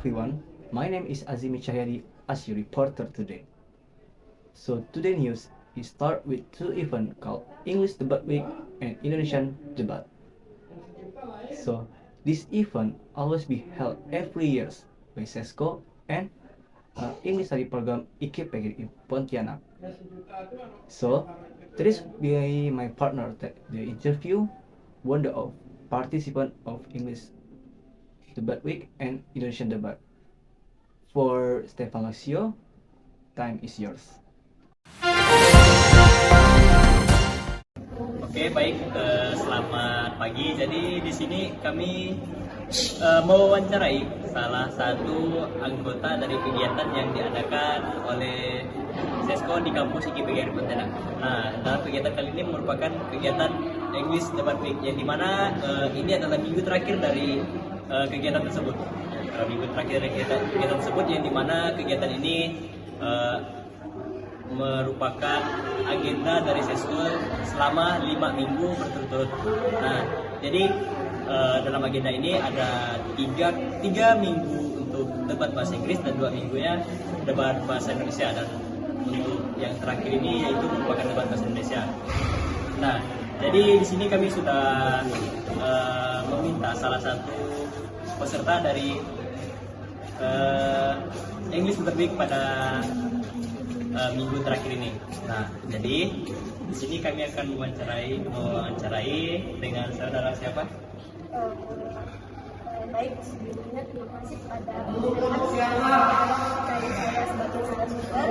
everyone, my name is Azimi Chahyadi as your reporter today. So today news is start with two events called English Debate Week and Indonesian Debate. So this event always be held every year by SESCO and English study program IKPG in Pontianak. So that is by my partner that the interview one of participant of English Debate Week and Indonesian Debate. For Stefan Lasio, time is yours. Oke, baik. Selamat pagi. Jadi di sini kami mewawancarai salah satu anggota dari kegiatan yang diadakan oleh SESCO di kampus IKPGRI Pontianak. Nah, dalam kegiatan kali ini merupakan kegiatan English Debate Week yang dimana ini adalah minggu terakhir dari kegiatan tersebut. Minggu terakhir dari kegiatan tersebut yang dimana kegiatan ini merupakan agenda dari SESCO selama 5 minggu berturut-turut. Nah, jadi dalam agenda ini ada 3 minggu untuk debat bahasa Inggris dan 2 minggunya debat bahasa Indonesia, dan untuk yang terakhir ini yaitu merupakan debat bahasa Indonesia. Nah, jadi di sini kami sudah meminta salah satu peserta dari English Debate Week pada minggu terakhir ini. Nah, jadi di sini kami akan mewawancarai dengan saudara siapa? Baik, sebelumnya terima kasih kepada dari saya sebagai narasumber.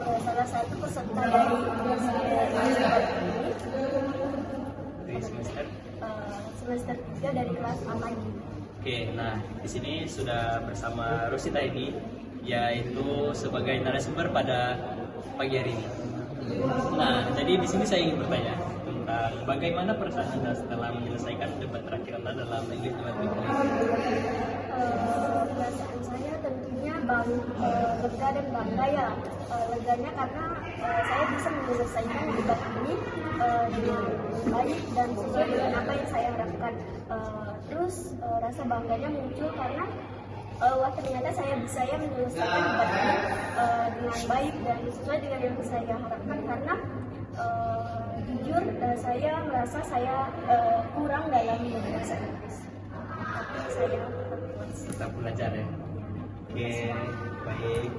Saya salah satu peserta dari semester 3 dari kelas A pagi. Oke, nah di sini sudah bersama Rosita ini, yaitu sebagai narasumber pada pagi hari ini. Nah, jadi di sini saya ingin bertanya tentang bagaimana perasaan Anda setelah menyelesaikan debat terakhir Anda dalam English Debate Week ini? Perasaan saya tentunya lega dan bangga ya. Leganya karena saya bisa menyelesaikan debat ini dengan baik dan sesuai dengan apa yang saya harapkan. Terus rasa bangganya muncul karena ternyata saya bisa menyelesaikan debat ini dengan baik dan sesuai dengan yang saya harapkan, karena jujur saya merasa saya kurang dalam bahasa Inggris. Saya Tetap belajar ya. Oke, baik.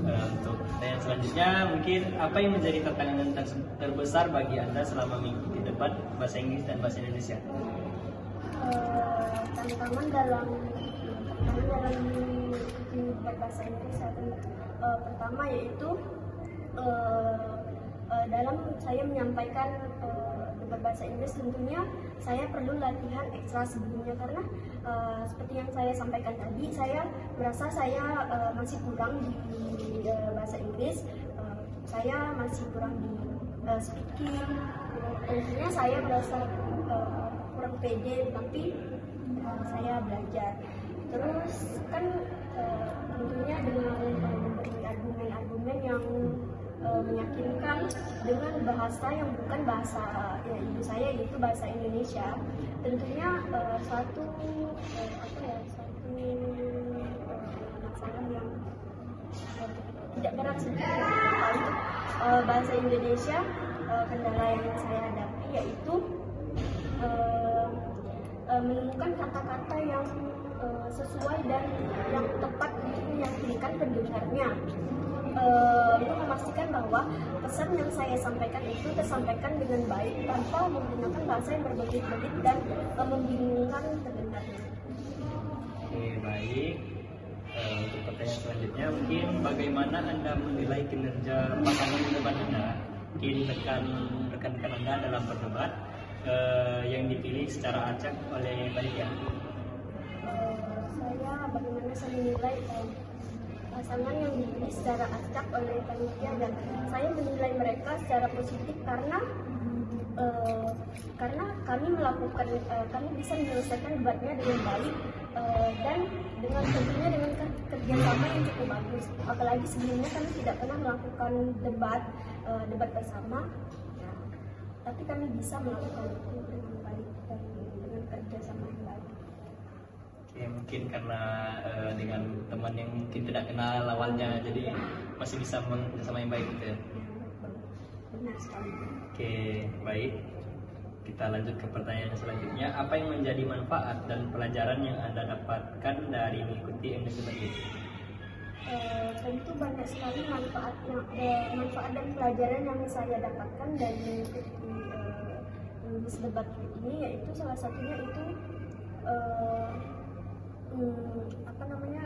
Untuk pertanyaan selanjutnya, mungkin apa yang menjadi tantangan terbesar bagi Anda selama mengikuti debat bahasa Inggris dan bahasa Indonesia? Tantangan dalam berbahasa Inggris pertama yaitu dalam saya menyampaikan berbahasa Inggris, tentunya saya perlu latihan ekstra sebelumnya, karena seperti yang saya sampaikan tadi, saya merasa saya masih kurang di bahasa Inggris. Saya masih kurang di speaking. Tentunya saya merasa kurang pede, tapi saya belajar. Terus kan tentunya dengan memberi argumen-argumen yang meyakinkan dengan bahasa yang bukan bahasa ibu saya, yaitu bahasa Indonesia. Tentunya satu masalah yang tidak berat sebenarnya untuk bahasa Indonesia. Kendala yang saya hadapi yaitu menemukan kata-kata yang sesuai dan yang tepat untuk meyakinkan pendengarnya. Itu memastikan bahwa pesan yang saya sampaikan itu tersampaikan dengan baik tanpa menggunakan bahasa yang berbelit-belit dan membingungkan pendengarnya. Oke, baik. Untuk pertanyaan selanjutnya, mungkin bagaimana Anda menilai kinerja pasangan debat Anda, mungkin rekan-rekan Anda dalam berdebat yang dipilih secara acak oleh panitia? Bagaimana saya menilai pasangan yang dipilih secara acak oleh panitia, dan saya menilai mereka secara positif karena kami bisa menyelesaikan debatnya dengan baik dan tentunya dengan kerjasama yang cukup bagus. Apalagi sebelumnya kami tidak pernah melakukan debat bersama, tapi kami bisa melakukan itu dengan baik dan dengan kerjasama yang baik. Ya, mungkin karena dengan teman yang mungkin tidak kenal awalnya, jadi masih bisa bersama yang baik gitu ya. Benar sekali. Oke, baik. Kita lanjut ke pertanyaan selanjutnya. Apa yang menjadi manfaat dan pelajaran yang Anda dapatkan dari mengikuti English Debat Week? Tentu banyak sekali manfaat dan pelajaran yang saya dapatkan dari mengikuti English Debat Week ini, yaitu salah satunya itu apa namanya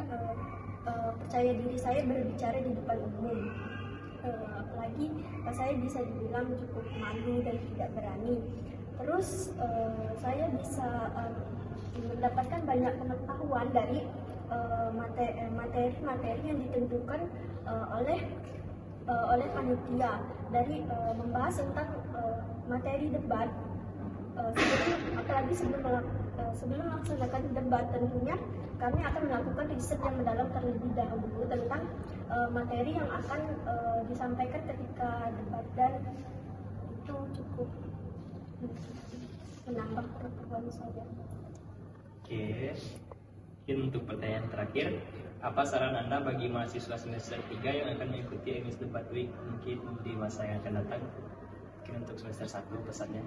percaya diri saya berbicara di depan umum. Apalagi saya bisa dibilang cukup malu dan tidak berani. Terus saya bisa mendapatkan banyak pengetahuan dari materi-materi yang ditentukan oleh panitia, dari membahas tentang materi debat. Sebelum melaksanakan debat, tentunya kami akan melakukan riset yang mendalam terlebih dahulu tentang materi yang akan disampaikan ketika debat, dan itu cukup menambah pengetahuan saya. Oke, mungkin untuk pertanyaan terakhir, apa saran Anda bagi mahasiswa semester 3 yang akan mengikuti English Debat Week mungkin di masa yang akan datang? Mungkin untuk semester 1 pesannya.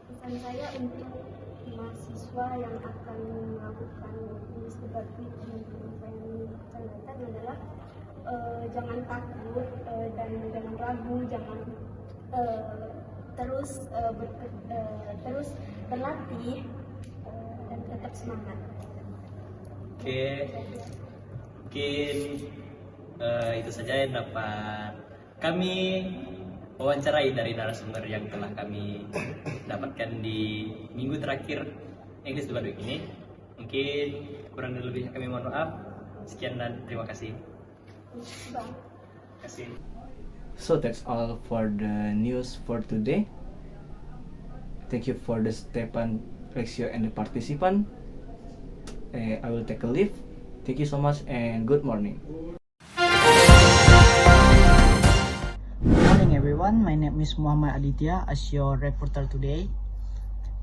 Pesan saya untuk mahasiswa yang akan melakukan English Debat Week di masa yang akan datang adalah jangan takut dan jangan ragu, jangan terus berlatih dan tetap semangat. Oke, mungkin itu saja yang dapat kami wawancarai dari narasumber yang telah kami dapatkan di minggu terakhir English Debat Week ini. Mungkin kurang dan lebihnya kami mohon maaf. Sekian dan terima kasih. Bang. Terima kasih. So that's all for the news for today. Thank you for the Stepan, Rexio, and the participant. I will take a leave. Thank you so much and good morning. Good morning everyone, my name is Muhammad Aditya as your reporter today.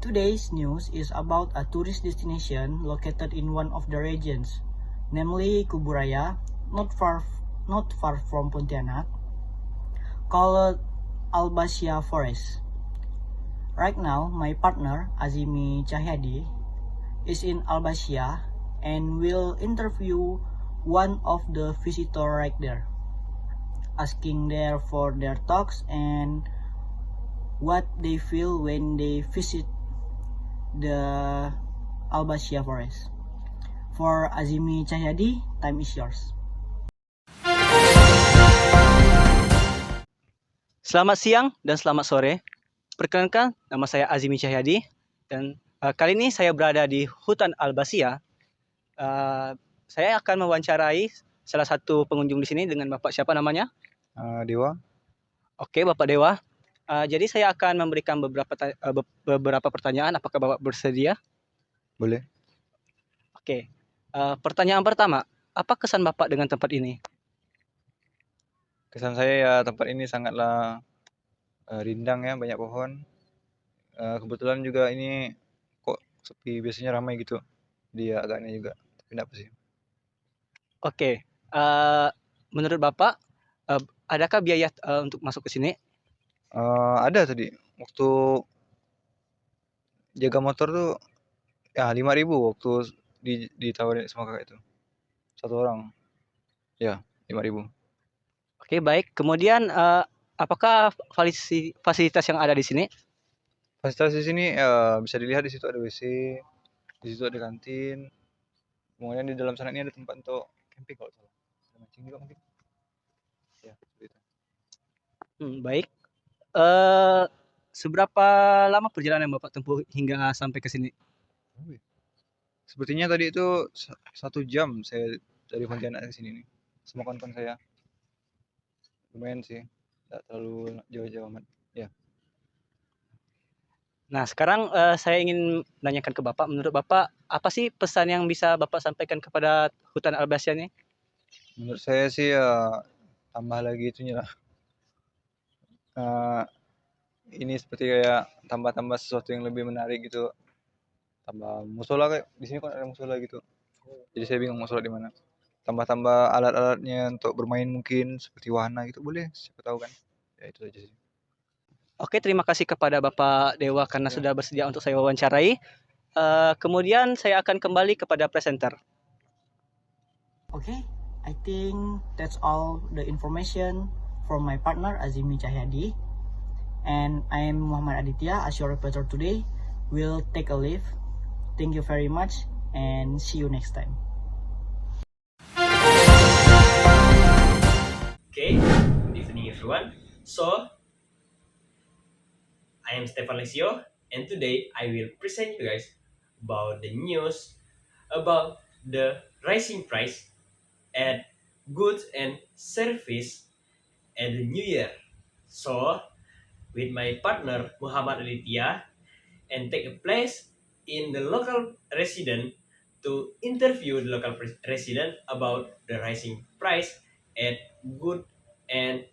Today's news is about a tourist destination located in one of the regions, namely Kuburaya, not far from Pontianak, called Albasia Forest. Right now, my partner Azimi Cahyadi is in Albasia and will interview one of the visitors right there, asking there for their thoughts and what they feel when they visit the Albasia Forest. For Azimi Cahyadi, time is yours. Selamat siang dan selamat sore. Perkenalkan, nama saya Azimi Cahyadi dan kali ini saya berada di hutan Albasia. Saya akan mewawancarai salah satu pengunjung di sini dengan Bapak siapa namanya? Dewa. Oke, Bapak Dewa. Jadi saya akan memberikan beberapa pertanyaan. Apakah Bapak bersedia? Boleh. Oke. Pertanyaan pertama, apa kesan Bapak dengan tempat ini? Kesan saya ya tempat ini sangatlah rindang ya, banyak pohon. Kebetulan juga ini kok sepi, biasanya ramai gitu. Dia agaknya juga, tapi enggak apa sih. Oke. Menurut Bapak, adakah biaya untuk masuk ke sini? Ada tadi waktu jaga motor tuh ya 5.000 waktu ditawarin sama kakak itu. Satu orang. Ya, 5.000. Oke, baik. Kemudian apakah fasilitas yang ada di sini? Fasilitas di sini bisa dilihat, di situ ada WC, di situ ada kantin. Kemudian di dalam sana ini ada tempat untuk camping kalau salah. Ada mancing juga mungkin. Ya, seperti itu. Baik. Seberapa lama perjalanan yang Bapak tempuh hingga sampai ke sini? Sepertinya tadi itu 1 jam saya dari Pontianak ke sini nih. Sama kawan-kawan saya. Lumayan sih, tidak terlalu jauh-jauh amat. Ya. Nah, sekarang saya ingin menanyakan ke Bapak, menurut Bapak apa sih pesan yang bisa Bapak sampaikan kepada hutan Albasia ini? Menurut saya sih ya tambah lagi itunya lah. Ini seperti kayak tambah-tambah sesuatu yang lebih menarik gitu. tambah musola, kayak di sini kan ada musola gitu. Jadi saya bingung musola di mana. Tambah-tambah alat-alatnya untuk bermain mungkin seperti wahana gitu boleh, siapa tahu kan. Ya itu aja sih. Oke, terima kasih kepada Bapak Dewa karena Ya. sudah bersedia untuk saya wawancarai. Kemudian saya akan kembali kepada presenter. Okay, I think that's all the information from my partner Azimi Cahyadi. And I am Muhammad Aditya as your reporter today. We'll take a leave. Thank you very much and see you next time. Okay, good evening everyone. So, I am Stefan Lesio, and today I will present you guys about the news about the rising price at goods and service at the new year. So, with my partner Muhammad Aditya, and take a place in the local resident to interview the local resident about the rising price at good and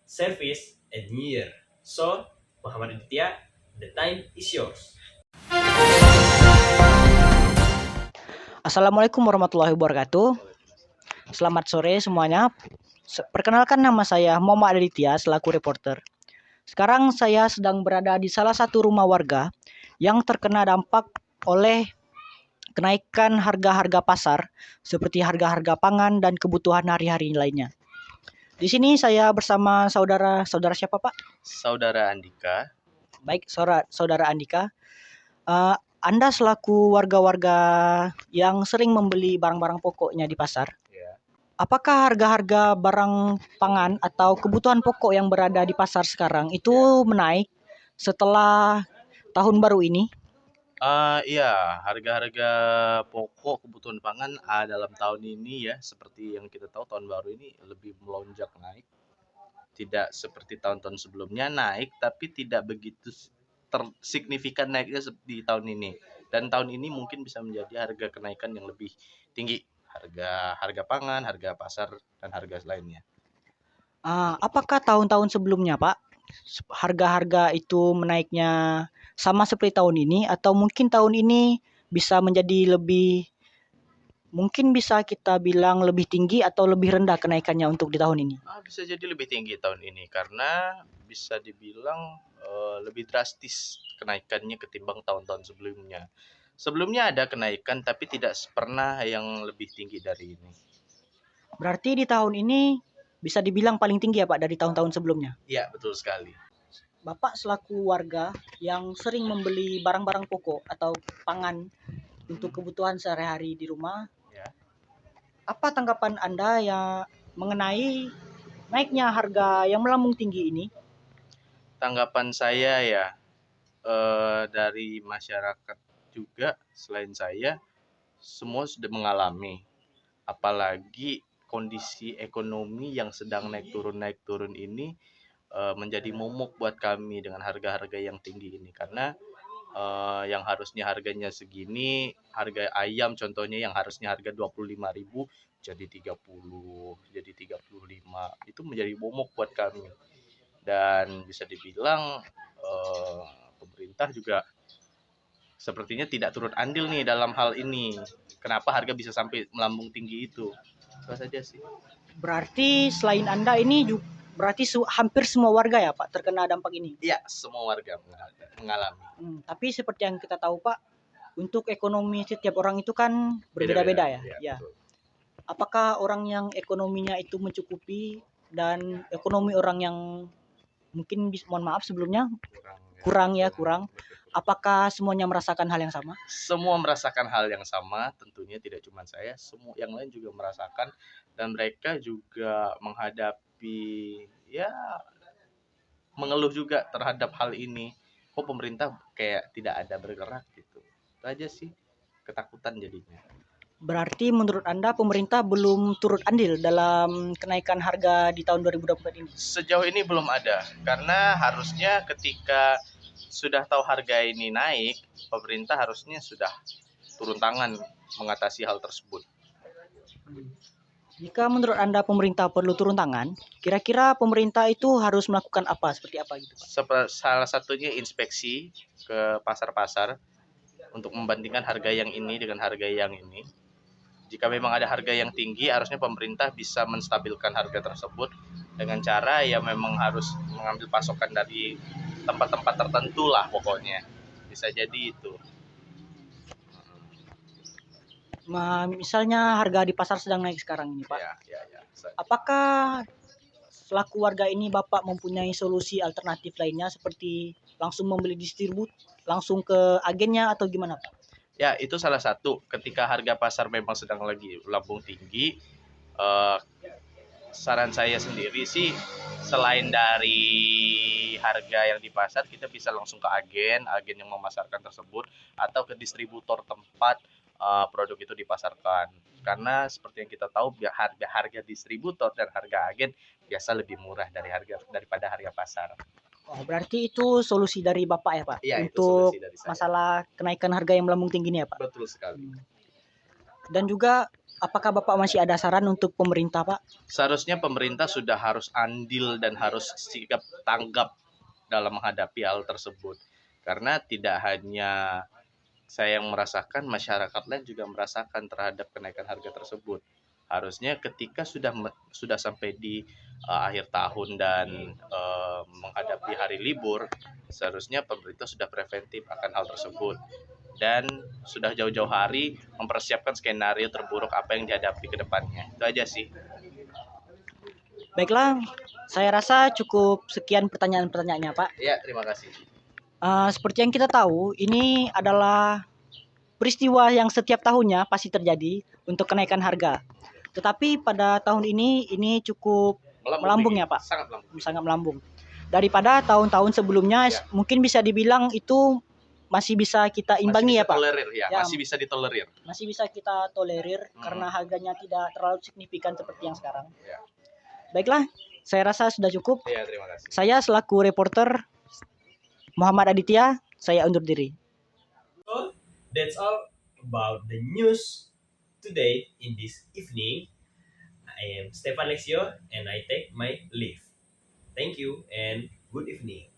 service at new year. So, Muhammad Aditya, the time is yours. Assalamualaikum warahmatullahi wabarakatuh. Selamat sore semuanya. Perkenalkan, nama saya Muhammad Aditya selaku reporter. Sekarang saya sedang berada di salah satu rumah warga yang terkena dampak oleh kenaikan harga-harga pasar seperti harga-harga pangan dan kebutuhan hari-hari lainnya. Di sini saya bersama saudara siapa, Pak? Saudara Andika. Baik, saudara Andika. Anda selaku warga-warga yang sering membeli barang-barang pokoknya di pasar, Ya. apakah harga-harga barang pangan atau kebutuhan pokok yang berada di pasar sekarang itu menaik setelah tahun baru ini? Iya, harga-harga pokok kebutuhan pangan dalam tahun ini ya, seperti yang kita tahu tahun baru ini lebih melonjak naik. Tidak seperti tahun-tahun sebelumnya naik, tapi tidak begitu signifikan naiknya di tahun ini. Dan tahun ini mungkin bisa menjadi harga kenaikan yang lebih tinggi. Harga pangan, harga pasar, dan harga lainnya. Apakah tahun-tahun sebelumnya, Pak, harga-harga itu menaiknya sama seperti tahun ini, atau mungkin tahun ini bisa menjadi mungkin bisa kita bilang lebih tinggi atau lebih rendah kenaikannya untuk di tahun ini? Bisa jadi lebih tinggi tahun ini karena bisa dibilang lebih drastis kenaikannya ketimbang tahun-tahun sebelumnya. Sebelumnya ada kenaikan tapi tidak pernah yang lebih tinggi dari ini. Berarti di tahun ini bisa dibilang paling tinggi ya, Pak, dari tahun-tahun sebelumnya? Iya, betul sekali. Bapak selaku warga yang sering membeli barang-barang pokok atau pangan untuk kebutuhan sehari-hari di rumah, Ya. apa tanggapan Anda yang mengenai naiknya harga yang melambung tinggi ini? Tanggapan saya ya dari masyarakat juga selain saya semua sudah mengalami, apalagi kondisi ekonomi yang sedang naik turun ini menjadi momok buat kami dengan harga-harga yang tinggi ini karena yang harusnya harganya segini, harga ayam contohnya yang harusnya harga 25.000 jadi 30, jadi 35. Itu menjadi momok buat kami. Dan bisa dibilang pemerintah juga sepertinya tidak turut andil nih dalam hal ini. Kenapa harga bisa sampai melambung tinggi itu? Itu saja sih. Berarti selain Anda ini berarti hampir semua warga ya, Pak, terkena dampak ini? Iya, semua warga mengalami. Tapi seperti yang kita tahu, Pak, untuk ekonomi setiap orang itu kan berbeda-beda ya. Ya. Apakah orang yang ekonominya itu mencukupi dan ekonomi orang yang mungkin mohon maaf sebelumnya kurang. Apakah semuanya merasakan hal yang sama? Semua merasakan hal yang sama, tentunya tidak cuma saya, semua yang lain juga merasakan dan mereka juga menghadapi ya mengeluh juga terhadap hal ini. Kok pemerintah kayak tidak ada bergerak gitu. Itu aja sih, ketakutan jadinya. Berarti menurut Anda pemerintah belum turut andil dalam kenaikan harga di tahun 2024 ini? Sejauh ini belum ada, karena harusnya ketika sudah tahu harga ini naik, pemerintah harusnya sudah turun tangan mengatasi hal tersebut. Jika menurut Anda pemerintah perlu turun tangan, kira-kira pemerintah itu harus melakukan apa? Seperti apa gitu, Pak? Salah satunya inspeksi ke pasar-pasar untuk membandingkan harga yang ini dengan harga yang ini. Jika memang ada harga yang tinggi, harusnya pemerintah bisa menstabilkan harga tersebut dengan cara ya memang harus mengambil pasokan dari tempat-tempat tertentu lah pokoknya. Bisa jadi itu. Misalnya harga di pasar sedang naik sekarang ini, Pak. Ya. Apakah selaku warga ini Bapak mempunyai solusi alternatif lainnya seperti langsung membeli distribut, langsung ke agennya atau gimana, Pak? Ya, itu salah satu. Ketika harga pasar memang sedang lagi lambung tinggi, saran saya sendiri sih, selain dari harga yang di pasar, kita bisa langsung ke agen yang memasarkan tersebut, atau ke distributor tempat produk itu dipasarkan. Karena seperti yang kita tahu, harga distributor dan harga agen biasa lebih murah daripada harga pasar. Oh, berarti itu solusi dari Bapak ya, Pak? Iya, itu untuk solusi dari saya. masalah kenaikan harga yang melambung tinggi ini ya, Pak? Betul sekali. Dan juga apakah Bapak masih ada saran untuk pemerintah, Pak? Seharusnya pemerintah sudah harus andil dan harus sigap tanggap dalam menghadapi hal tersebut. Karena tidak hanya saya yang merasakan, masyarakat lain juga merasakan terhadap kenaikan harga tersebut. Harusnya ketika sudah sampai di akhir tahun dan menghadapi hari libur, seharusnya pemerintah sudah preventif akan hal tersebut dan sudah jauh-jauh hari mempersiapkan skenario terburuk apa yang dihadapi ke depannya. Itu aja sih. Baiklah, saya rasa cukup sekian pertanyaan-pertanyaannya, Pak. Ya, terima kasih. Seperti yang kita tahu, ini adalah peristiwa yang setiap tahunnya pasti terjadi untuk kenaikan harga. Tetapi pada tahun ini cukup melambung ya, Pak? Sangat melambung. Daripada tahun-tahun sebelumnya, Ya. mungkin bisa dibilang itu masih bisa kita imbangi ya, Pak? Ya, masih bisa ditolerir. Masih bisa kita tolerir karena harganya tidak terlalu signifikan seperti yang sekarang. Ya. Baiklah, saya rasa sudah cukup. Ya, terima kasih. Saya selaku reporter Muhammad Aditya, saya undur diri. So that's all about the news today in this evening. I am Stefan Lexio and I take my leave. Thank you and good evening.